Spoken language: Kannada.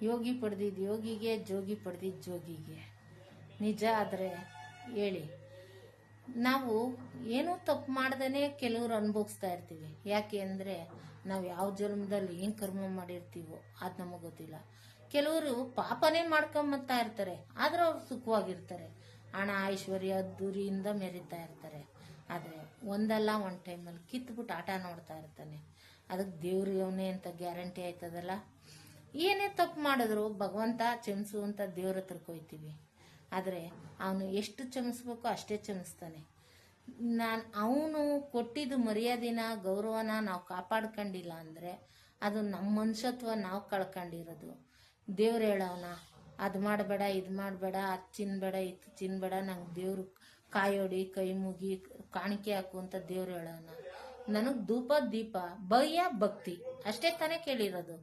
ಯೋಗಿ ಪಡೆದಿದ್ದು ಯೋಗಿಗೆ, ಜೋಗಿ ಪಡೆದಿದ್ದು ಜೋಗಿಗೆ. ನಿಜ ಆದರೆ ಹೇಳಿ. ನಾವು ಏನೂ ತಪ್ಪು ಮಾಡ್ದೇ ಕೆಲವ್ರು ಅನುಭವಿಸ್ತಾ ಇರ್ತೀವಿ. ಯಾಕೆ ಅಂದರೆ ನಾವು ಯಾವ ಜನ್ಮದಲ್ಲಿ ಏನು ಕರ್ಮ ಮಾಡಿರ್ತೀವೋ ಅದು ನಮಗೆ ಗೊತ್ತಿಲ್ಲ. ಕೆಲವರು ಪಾಪನೇ ಮಾಡ್ಕೊಂಬತ್ತಾ ಇರ್ತಾರೆ, ಆದ್ರೆ ಅವ್ರು ಸುಖವಾಗಿರ್ತಾರೆ. ಹಣ ಐಶ್ವರ್ಯ ಅದ್ದೂರಿಯಿಂದ ಮೆರಿತಾ ಇರ್ತಾರೆ. ಆದರೆ ಒಂದಲ್ಲ ಒಂದು ಟೈಮಲ್ಲಿ ಕಿತ್ಬಿಟ್ಟು ಆಟ ನೋಡ್ತಾ ಇರ್ತಾನೆ. ಅದಕ್ಕೆ ದೇವ್ರು ಅವನೇ ಅಂತ ಗ್ಯಾರಂಟಿ ಆಯ್ತದಲ್ಲ. ಏನೇ ತಪ್ಪು ಮಾಡಿದ್ರು ಭಗವಂತ ಕ್ಷಮಿಸು ಅಂತ ದೇವ್ರ ಹತ್ರಕ್ಕೆ ಹೋಯ್ತೀವಿ. ಆದರೆ ಅವನು ಎಷ್ಟು ಕ್ಷಮಿಸ್ಬೇಕೋ ಅಷ್ಟೇ ಕ್ಷಮಿಸ್ತಾನೆ. ಅವನು ಕೊಟ್ಟಿದ್ದು ಮರ್ಯಾದೆನ, ಗೌರವನ ನಾವು ಕಾಪಾಡ್ಕೊಂಡಿಲ್ಲ ಅಂದರೆ ಅದು ನಮ್ಮ ಮನುಷ್ಯತ್ವ ನಾವು ಕಳ್ಕೊಂಡಿರೋದು. ದೇವ್ರು ಹೇಳವನ ಅದು ಮಾಡಬೇಡ, ಇದು ಮಾಡಬೇಡ, ಅದು ಚಿನ್ಬೇಡ, ಇದು ಚಿನ್ಬೇಡ, ನಂಗೆ ದೇವ್ರು ಕಾಯೋಡಿ, ಕೈ ಮುಗಿ, ಕಾಣಿಕೆ ಹಾಕು ಅಂತ ದೇವ್ರು ಹೇಳವನ. ನನಗೆ ಧೂಪ ದೀಪ ಭಯ ಭಕ್ತಿ ಅಷ್ಟೇ ತಾನೇ ಕೇಳಿರೋದು.